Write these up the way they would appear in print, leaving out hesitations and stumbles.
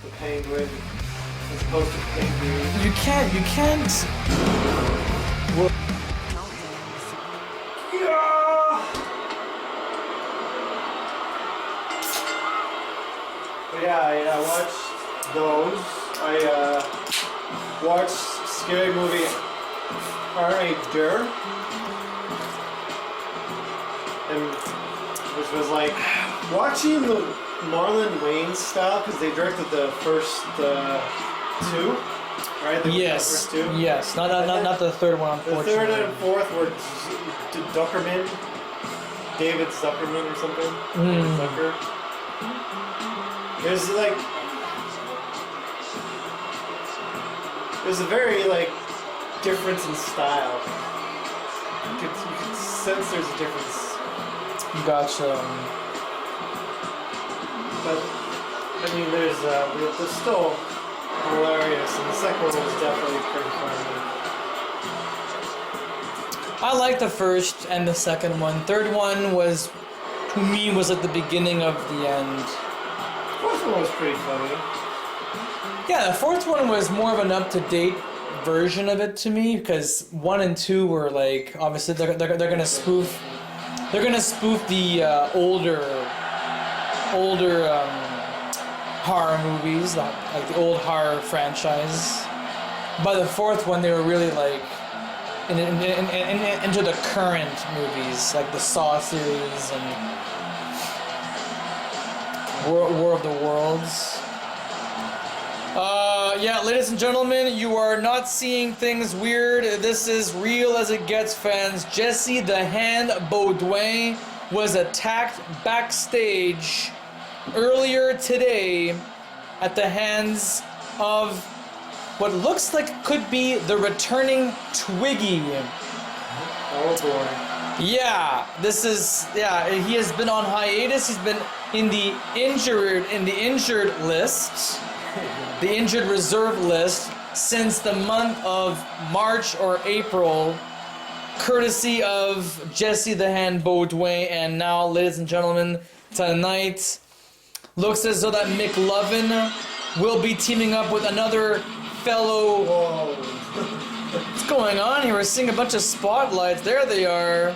the penguin as opposed to the penguin. You can't. Well, But yeah, I watched those. I watched Scary Movie R.A. Dur, and which was like watching the Marlon Wayans style because they directed the first two, right? They yes. the first two. Yes. Not the third one. The Unfortunately. third and fourth were Zuckerman, David Zuckerman or something. Zucker. There's like, there's a very like difference in style. You could sense there's a difference. Gotcha. But I mean, there's still hilarious, and the second one was definitely pretty funny. I like the first and the second one. Third one was, to me, was at the beginning of the end. The fourth one was pretty funny. Yeah, the fourth one was more of an up-to-date version of it to me because 1 and 2 were like, obviously they're gonna spoof the older horror movies, like the old horror franchise. By the fourth one, they were really like into the current movies, like the Saw series and War of the Worlds. Yeah, ladies and gentlemen, you are not seeing things weird. This is real as it gets, fans. Jesse the Hand Baudouin was attacked backstage earlier today at the hands of what looks like could be the returning Twiggy. Oh boy. Yeah, he has been on hiatus. He's been in the injured list. The injured reserve list since the month of March or April, courtesy of Jesse the Hand Baudouin. And now, ladies and gentlemen, tonight looks as though that McLovin will be teaming up with another fellow. Whoa. What's going on here? We're seeing a bunch of spotlights. There they are.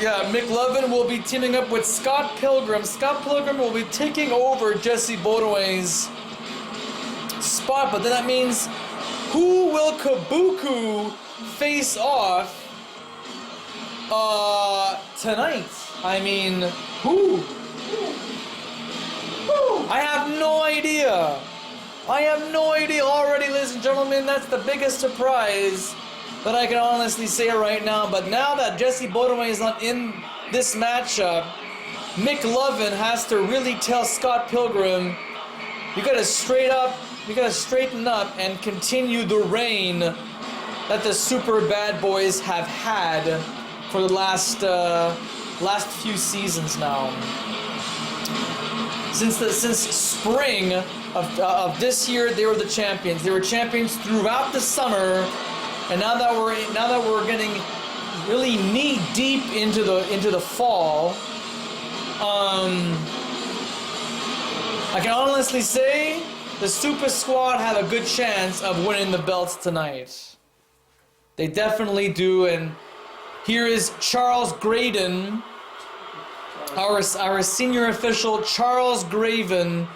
Yeah, McLovin will be teaming up with Scott Pilgrim. Scott Pilgrim will be taking over Jesse Baudouin's spot, but then that means who will Kabuki face off tonight? I mean, who? I have no idea. I have no idea already, ladies and gentlemen. That's the biggest surprise that I can honestly say right now. But now that Jesse Baudouin is not in this matchup, McLovin has to really tell Scott Pilgrim, you gotta straighten up and continue the reign that the Superbad boys have had for the last few seasons now. Since spring of this year, they were the champions. They were champions throughout the summer, and now that we're getting really knee deep into the fall, I can honestly say the Supa squad have a good chance of winning the belts tonight. They definitely do, and here is Charles Graydon, our senior official, Charles Graven,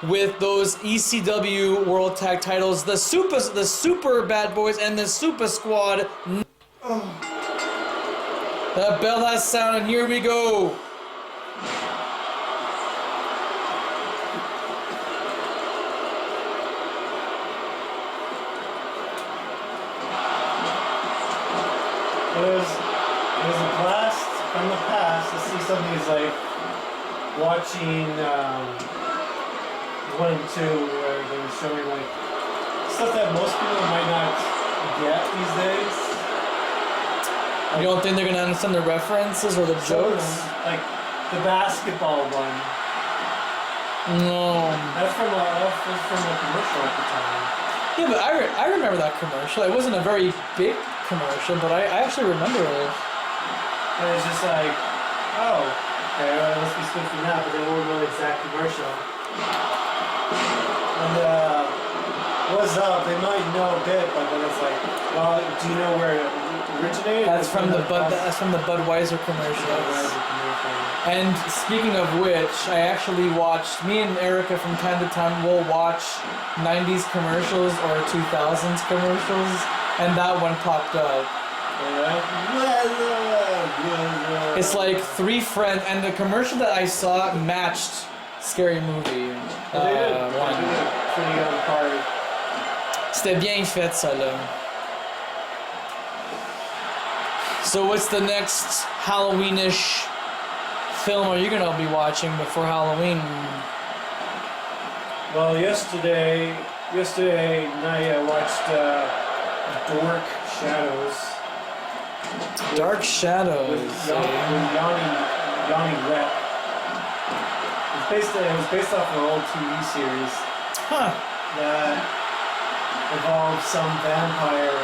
with those ECW World Tag Titles, the Superbad boys, and the Supa squad. That bell has sounded, and here we go. There's a blast from the past to see some of these, like, watching 1 and 2, where they were showing, like, stuff that most people might not get these days. You don't think they're gonna understand the references or the jokes? Like the basketball one. No. That's from a commercial at the time. Yeah, but I remember that commercial. It wasn't a very big commercial, but I actually remember it. And it's just like, oh, okay, well, I must be spoofing that, but they won't know the exact commercial. And what's up? They might know a bit, but then it's like, well, do you know where it originated? That's from the Budweiser commercials. And speaking of which, I actually watched. Me and Erica from time to time will watch 90s commercials or 2000s commercials, and that one popped up. It's like 3 friends, and the commercial that I saw matched Scary Movie. One. Pretty on par. C'était bien fait, ça là. So what's the next Halloweenish film are you gonna be watching before Halloween? Well, yesterday night I watched Dark Shadows. Dark Shadows. With Yanni Rep. It was based off an old TV series that involved some vampire.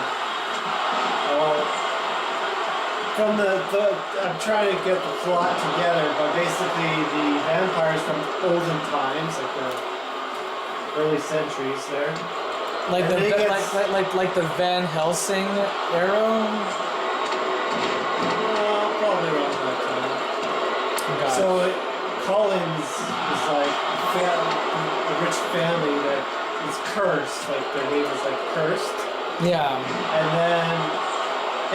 From I'm trying to get the plot together, but basically the vampires from olden times, like the early centuries there. Like the Van Helsing era? Probably around that time. Gosh. So Collins is like a rich family that is cursed, like their name is like cursed. Yeah. And then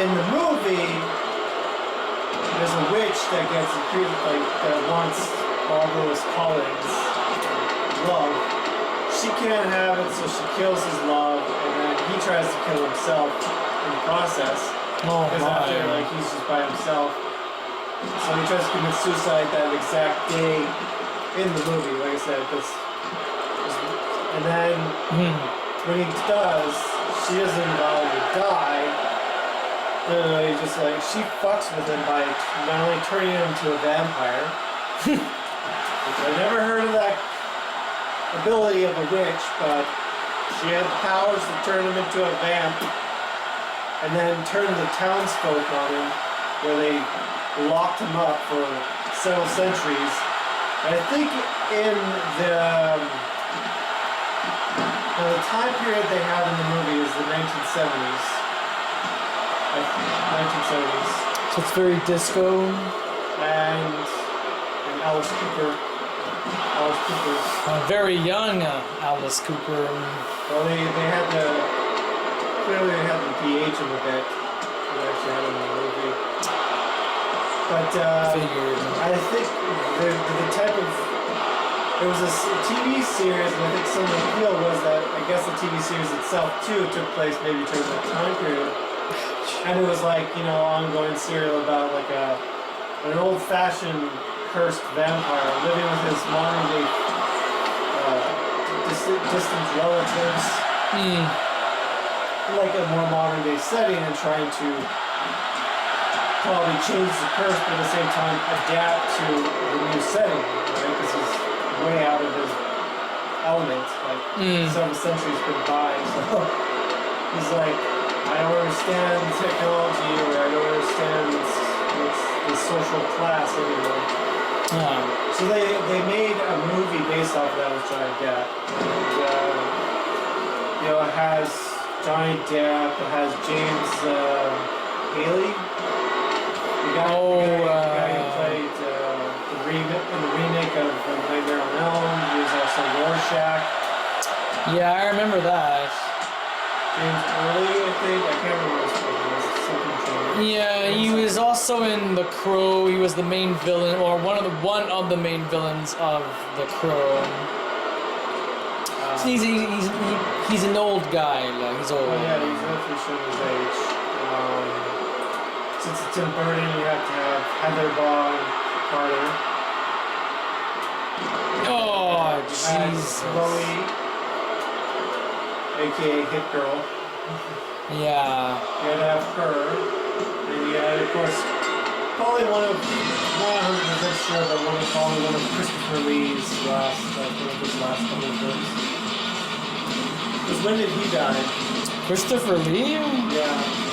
in the movie, there's a witch that gets accused, like that wants Barbara Collins' love. She can't have it, so she kills his love, and then he tries to kill himself in the process. Oh Because my. after, like, he's just by himself. So he tries to commit suicide that exact day in the movie, like I said. And then when he does, she doesn't allow him to die. He's just like, she fucks with him by not only turning him into a vampire, which I never heard of that ability of a witch, but she had powers to turn him into a vamp, and then turn the townsfolk on him, where they locked him up for several centuries. And I think in the time period they have in the movie is the 1970s. 1970s. So it's very disco. And Alice Cooper. Very young Alice Cooper. Well, they had clearly they had to de-age him a bit. They actually had him in the movie. But Figured. I think the type of, it was a TV series, and I think some of the appeal was that I guess the TV series itself too took place maybe during that time period. And it was like, ongoing serial about like an old-fashioned cursed vampire living with his modern-day distant relatives, like a more modern-day setting, and trying to probably change the curse, but at the same time adapt to the new setting, right? Because he's way out of his element, like several centuries been by, so he's like, I don't understand technology, or I don't understand the social class anymore. So they made a movie based off of that with Johnny Depp. And, it has Johnny Depp, it has James Haley. The guy who played in the remake of Nightmare on Elm. He was also Rorschach. Yeah, I remember that. James Early, I think. I can't remember his name. It was something changed. Yeah, he was also in The Crow. He was the main villain, or one of the main villains of The Crow. He's an old guy. Like, he's old. Oh yeah, he's definitely showing his age. Since it's Tim Burton, you have to have Heather Bond Carter. Oh, Jesus. Chloe, aka Hit Girl. Yeah. You had to have her. And you had, of course, probably one of, not 100% sure, but probably one of Christopher Lee's last couple of films. Because when did he die? Christopher Lee? Yeah.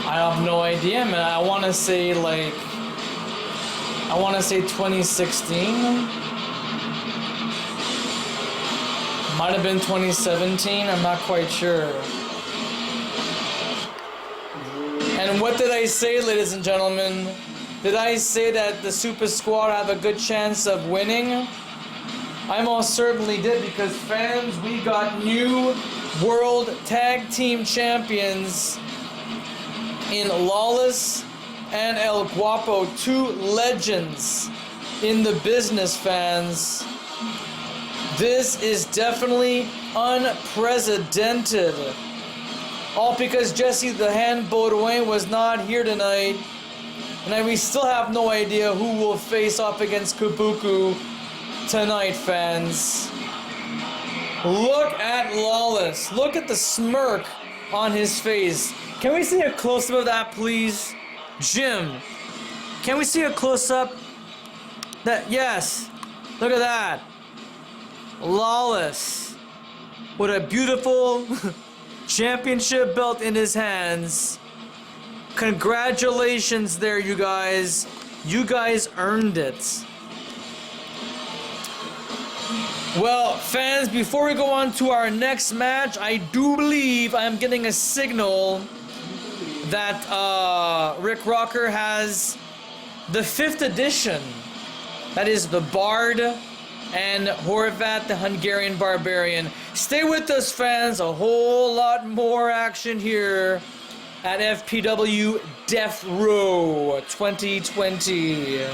I have no idea, man. I want to say 2016. Might have been 2017, I'm not quite sure. And what did I say, ladies and gentlemen? Did I say that the Supa Squad have a good chance of winning? I most certainly did, because fans, we got new World Tag Team Champions in Lawless and El Guapo, two legends in the business, fans. This is definitely unprecedented. All because Jesse the Hand Baudouin was not here tonight. And we still have no idea who will face off against Kabuku tonight, fans. Look at Lawless. Look at the smirk on his face. Can we see a close-up of that, please? Jim, can we see a close-up? Yes. Look at that. Lawless with a beautiful championship belt in his hands. Congratulations there, you guys. You guys earned it. Well, fans, before we go on to our next match, I do believe I'm getting a signal that Rick Rocker has the 5th edition. That is the Bard and Horvat, the Hungarian Barbarian. Stay with us, fans. A whole lot more action here at FPW Death Row 2020.